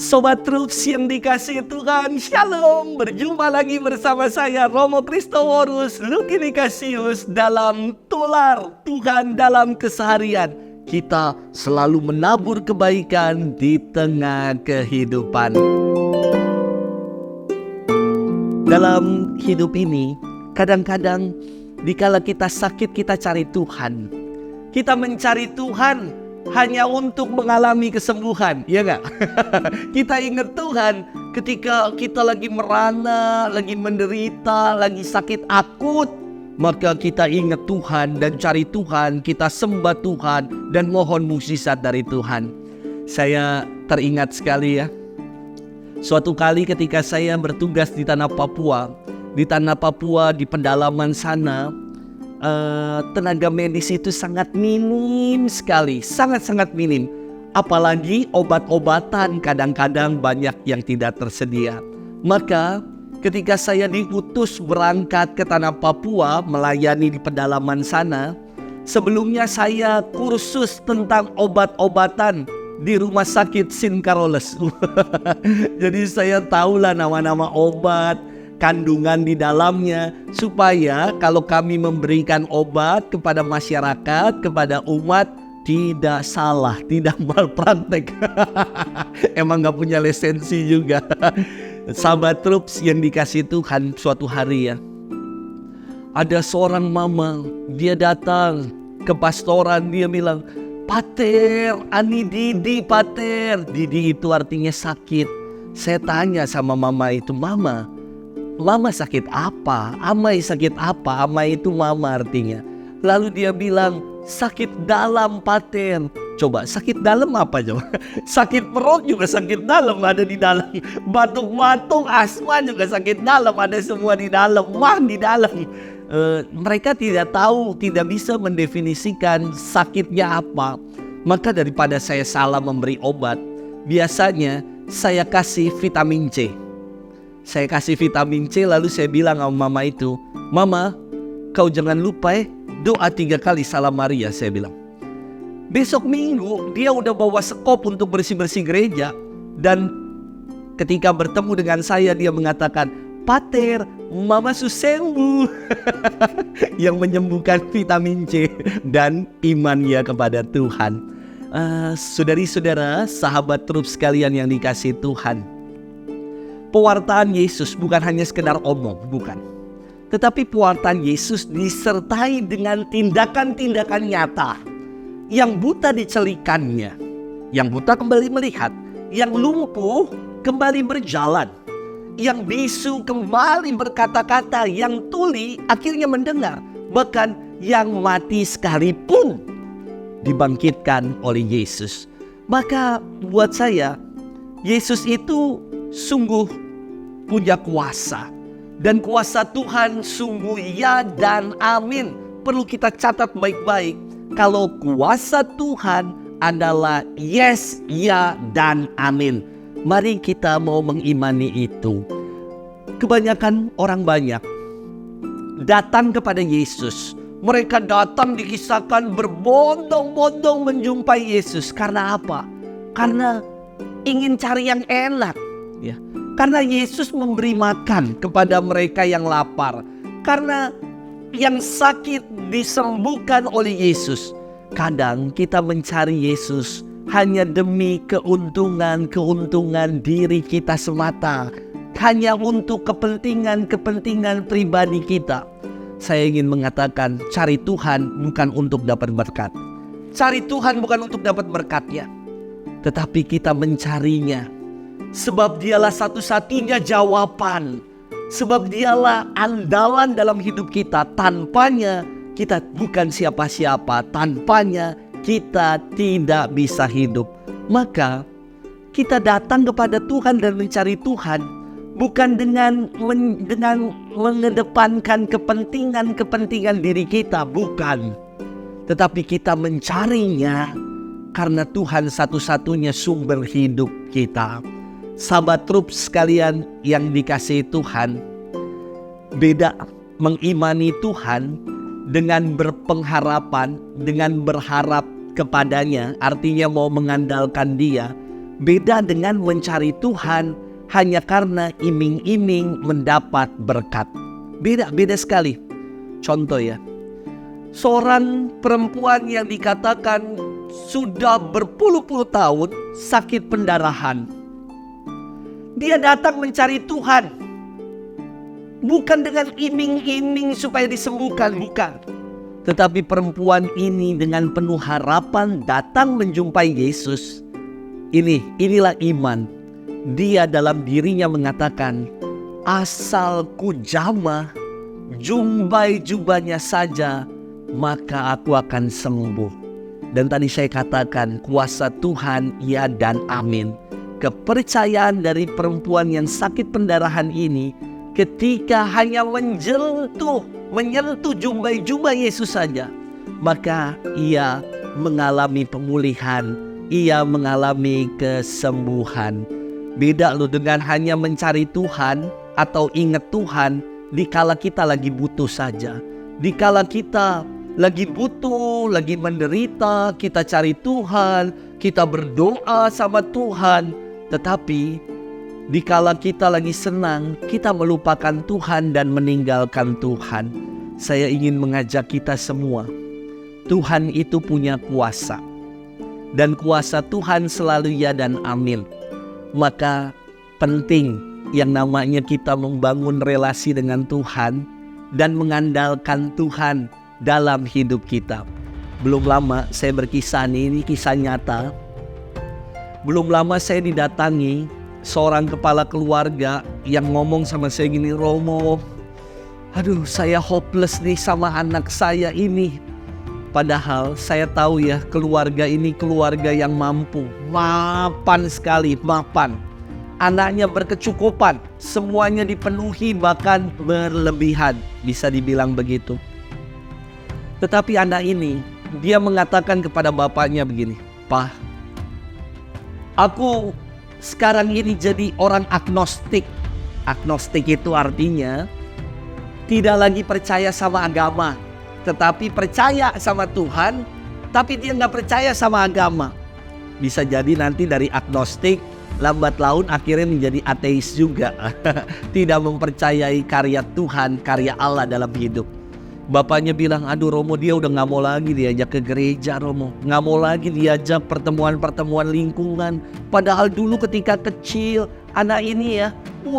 Sobat Troops yang dikasihi Tuhan, Shalom. Berjumpa lagi bersama saya Romo Kristoworus Lukinikasius dalam Tular Tuhan dalam Keseharian. Kita selalu menabur kebaikan di tengah kehidupan. Dalam hidup ini, kadang-kadang dikala kita sakit kita cari Tuhan. Kita mencari Tuhan hanya untuk mengalami kesembuhan, ya gak? Kita ingat Tuhan ketika kita lagi merana, lagi menderita, lagi sakit akut. Maka kita ingat Tuhan dan cari Tuhan, kita sembah Tuhan dan mohon mukjizat dari Tuhan. Saya teringat sekali ya, suatu kali ketika saya bertugas di tanah Papua, di pedalaman sana, tenaga medis itu sangat minim sekali, sangat minim. Apalagi obat-obatan kadang-kadang banyak yang tidak tersedia. Maka ketika saya diutus berangkat ke tanah Papua melayani di pedalaman sana, sebelumnya saya kursus tentang obat-obatan di rumah sakit St. Carolus. Jadi saya tahulah nama-nama obat, kandungan di dalamnya, supaya kalau kami memberikan obat kepada masyarakat, kepada umat, tidak salah, tidak malpraktek. Emang gak punya lisensi juga. Sahabat Troops yang dikasih Tuhan, suatu hari ya, ada seorang mama, dia datang ke pastoran, dia bilang, "Pater, ani Didi, Pater." Didi itu artinya sakit. Saya tanya sama mama itu, Mama sakit apa? Amai sakit apa? Amai itu mama artinya. Lalu dia bilang, sakit dalam, Pater. Coba, sakit dalam apa coba? Sakit perut juga sakit dalam, ada di dalam. Batuk-batuk, asma juga sakit dalam, ada semua di dalam. Wah, di dalam. Mereka tidak tahu, tidak bisa mendefinisikan sakitnya apa. Maka daripada saya salah memberi obat, biasanya saya kasih vitamin C. Saya kasih vitamin C, lalu saya bilang sama mama itu, "Mama, kau jangan lupa doa 3 kali Salam Maria," saya bilang. Besok minggu dia udah bawa sekop untuk bersih-bersih gereja. Dan ketika bertemu dengan saya, dia mengatakan, "Pater, mama sembuh." Yang menyembuhkan vitamin C dan imannya kepada Tuhan. Saudari-saudara, sahabat Troops sekalian yang dikasihi Tuhan, pewartaan Yesus bukan hanya sekedar omong, bukan. Tetapi pewartaan Yesus disertai dengan tindakan-tindakan nyata. Yang buta dicelikannya, yang buta kembali melihat, yang lumpuh kembali berjalan, yang bisu kembali berkata-kata, yang tuli akhirnya mendengar, bahkan yang mati sekalipun dibangkitkan oleh Yesus. Maka buat saya, Yesus itu sungguh punya kuasa, dan kuasa Tuhan sungguh ya dan amin. Perlu kita catat baik-baik, kalau kuasa Tuhan adalah yes, ya dan amin. Mari kita mau mengimani itu. Kebanyakan orang banyak datang kepada Yesus. Mereka datang, dikisahkan berbondong-bondong menjumpai Yesus. Karena apa? Karena ingin cari yang enak. Ya, karena Yesus memberi makan kepada mereka yang lapar. Karena yang sakit disembuhkan oleh Yesus. Kadang kita mencari Yesus hanya demi keuntungan diri kita semata. Hanya untuk kepentingan pribadi kita. Saya ingin mengatakan, cari Tuhan bukan untuk dapat berkat. Cari Tuhan bukan untuk dapat berkatnya, tetapi kita mencarinya sebab dialah satu-satunya jawaban. Sebab dialah andalan dalam hidup kita. Tanpanya kita bukan siapa-siapa. Tanpanya kita tidak bisa hidup. Maka kita datang kepada Tuhan dan mencari Tuhan bukan dengan mengedepankan kepentingan diri kita. Bukan. Tetapi kita mencarinya karena Tuhan satu-satunya sumber hidup kita. Sahabat Troops sekalian yang dikasihi Tuhan, beda mengimani Tuhan dengan berpengharapan, dengan berharap kepadanya, artinya mau mengandalkan Dia, Beda dengan mencari Tuhan hanya karena iming-iming mendapat berkat. Beda sekali. Contoh ya, seorang perempuan yang dikatakan sudah berpuluh-puluh tahun sakit pendarahan. Dia datang mencari Tuhan, bukan dengan iming-iming supaya disembuhkan, bukan. Tetapi perempuan ini dengan penuh harapan datang menjumpai Yesus. Inilah iman. Dia dalam dirinya mengatakan, asal ku jamah jumbai jubahnya saja, maka aku akan sembuh. Dan tadi saya katakan kuasa Tuhan ya dan amin. Kepercayaan dari perempuan yang sakit pendarahan ini ketika hanya menyentuh jumbai jubah Yesus saja, maka ia mengalami pemulihan, ia mengalami kesembuhan. Beda loh dengan hanya mencari Tuhan atau ingat Tuhan dikala kita lagi butuh saja. Dikala kita lagi butuh, lagi menderita, kita cari Tuhan, kita berdoa sama Tuhan. Tetapi dikala kita lagi senang, kita melupakan Tuhan dan meninggalkan Tuhan. Saya ingin mengajak kita semua, Tuhan itu punya kuasa. Dan kuasa Tuhan selalu ya dan amin. Maka penting yang namanya kita membangun relasi dengan Tuhan dan mengandalkan Tuhan dalam hidup kita. Belum lama saya berkisah ini kisah nyata. Belum lama saya didatangi seorang kepala keluarga yang ngomong sama saya gini, Romo, aduh saya hopeless nih sama anak saya ini. Padahal saya tahu ya keluarga ini keluarga yang mampu, mapan sekali, mapan. Anaknya berkecukupan, semuanya dipenuhi bahkan berlebihan, bisa dibilang begitu. Tetapi anak ini, dia mengatakan kepada bapaknya begini, Pak, aku sekarang ini jadi orang agnostik. Agnostik itu artinya tidak lagi percaya sama agama, tetapi percaya sama Tuhan, tapi dia nggak percaya sama agama. Bisa jadi nanti dari agnostik lambat laun akhirnya menjadi ateis juga. Tidak mempercayai karya Tuhan, karya Allah dalam hidup. Bapaknya bilang, aduh Romo, dia udah gak mau lagi diajak ke gereja, Romo. Gak mau lagi diajak pertemuan-pertemuan lingkungan. Padahal dulu ketika kecil, anak ini ya,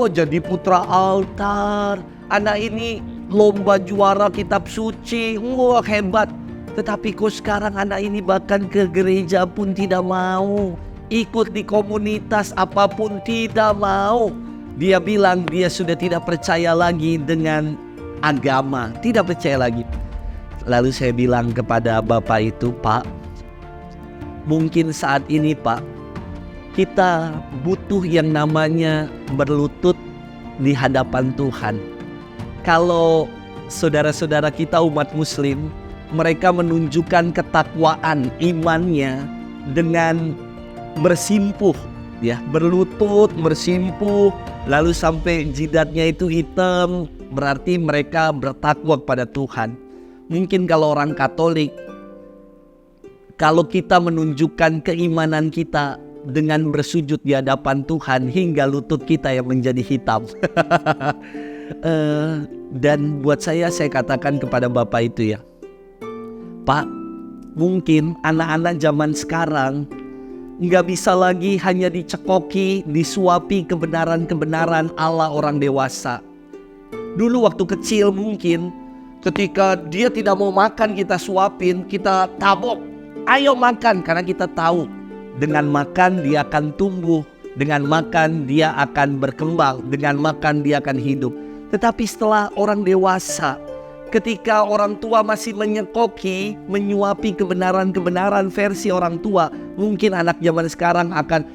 jadi putra altar. Anak ini lomba juara kitab suci, hebat. Tetapi kok sekarang anak ini bahkan ke gereja pun tidak mau. Ikut di komunitas apapun tidak mau. Dia bilang dia sudah tidak percaya lagi dengan agama, tidak percaya lagi. Lalu saya bilang kepada bapak itu, Pak, mungkin saat ini Pak, kita butuh yang namanya berlutut di hadapan Tuhan. Kalau saudara-saudara kita umat muslim, mereka menunjukkan ketakwaan imannya dengan bersimpuh, ya, berlutut, bersimpuh, lalu sampai jidatnya itu hitam, berarti mereka bertakwa kepada Tuhan. Mungkin kalau orang Katolik, kalau kita menunjukkan keimanan kita dengan bersujud di hadapan Tuhan hingga lutut kita yang menjadi hitam. Dan buat saya katakan kepada bapak itu ya, Pak, mungkin anak-anak zaman sekarang nggak bisa lagi hanya dicekoki, disuapi kebenaran-kebenaran Allah orang dewasa. Dulu waktu kecil mungkin ketika dia tidak mau makan kita suapin, kita tabok, ayo makan, karena kita tahu dengan makan dia akan tumbuh, dengan makan dia akan berkembang, dengan makan dia akan hidup. Tetapi setelah orang dewasa, ketika orang tua masih menyekoki, menyuapi kebenaran-kebenaran versi orang tua, mungkin anak zaman sekarang akan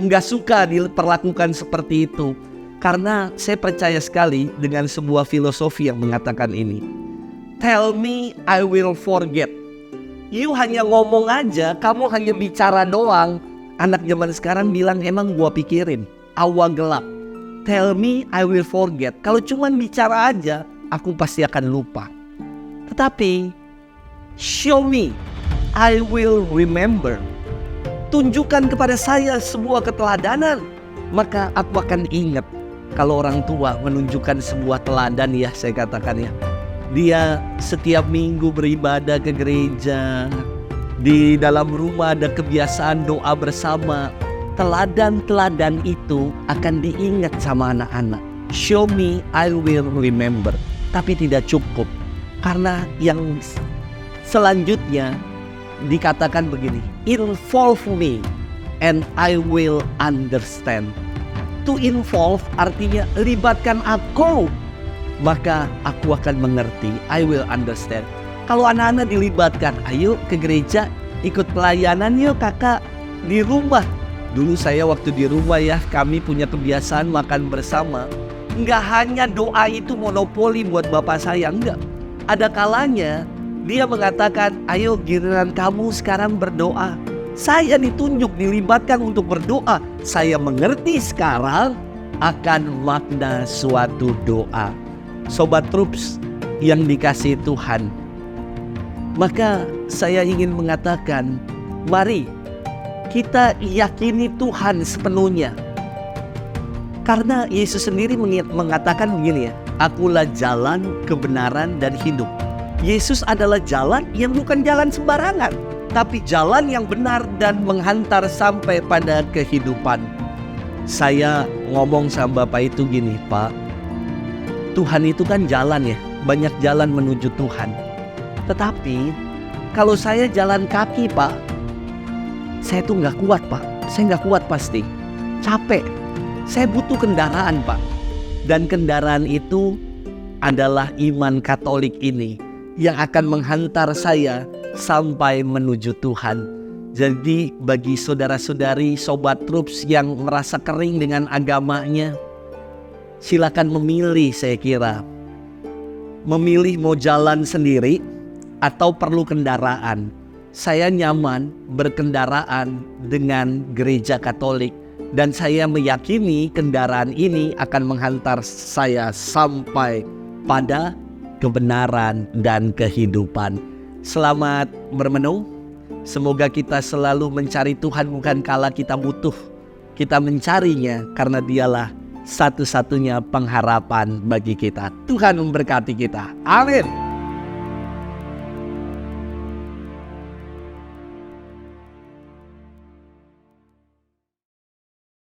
nggak suka diperlakukan seperti itu. Karena saya percaya sekali dengan sebuah filosofi yang mengatakan ini. Tell me I will forget. You hanya ngomong aja, kamu hanya bicara doang. Anak zaman sekarang bilang, emang gua pikirin, awal gelap. Tell me I will forget. Kalau cuma bicara aja, aku pasti akan lupa. Tetapi show me, I will remember. Tunjukkan kepada saya sebuah keteladanan, maka aku akan ingat. Kalau orang tua menunjukkan sebuah teladan, ya saya katakan ya, dia setiap minggu beribadah ke gereja, di dalam rumah ada kebiasaan doa bersama. Teladan-teladan itu akan diingat sama anak-anak. Show me, I will remember. Tapi tidak cukup, karena yang selanjutnya dikatakan begini, involve me and I will understand. To involve artinya libatkan aku, maka aku akan mengerti. I will understand. Kalau anak-anak dilibatkan, ayo ke gereja, ikut pelayanan yuk kakak di rumah. Dulu saya waktu di rumah ya, kami punya kebiasaan makan bersama. Enggak hanya doa itu monopoli buat bapak saya, enggak. Ada kalanya dia mengatakan, ayo giliran kamu sekarang berdoa. Saya ditunjuk, dilibatkan untuk berdoa. Saya mengerti sekarang akan makna suatu doa. Sobat Troops yang dikasihi Tuhan, maka saya ingin mengatakan, mari kita yakini Tuhan sepenuhnya. Karena Yesus sendiri mengatakan begini ya, akulah jalan, kebenaran, dan hidup. Yesus adalah jalan yang bukan jalan sembarangan, tapi jalan yang benar dan menghantar sampai pada kehidupan. Saya ngomong sama Bapak itu gini, Pak, Tuhan itu kan jalan ya, banyak jalan menuju Tuhan. Tetapi kalau saya jalan kaki, Pak, saya tuh gak kuat, Pak. Saya gak kuat pasti, capek. Saya butuh kendaraan, Pak. Dan kendaraan itu adalah iman Katolik ini yang akan menghantar saya sampai menuju Tuhan. Jadi bagi saudara-saudari, Sobat Troops yang merasa kering dengan agamanya, silakan memilih, saya kira. Memilih mau jalan sendiri atau perlu kendaraan. Saya nyaman berkendaraan dengan gereja Katolik. Dan saya meyakini kendaraan ini akan menghantar saya sampai pada kebenaran dan kehidupan. Selamat bermenung. Semoga kita selalu mencari Tuhan bukan kala kita butuh. Kita mencarinya karena dialah satu-satunya pengharapan bagi kita. Tuhan memberkati kita. Amin.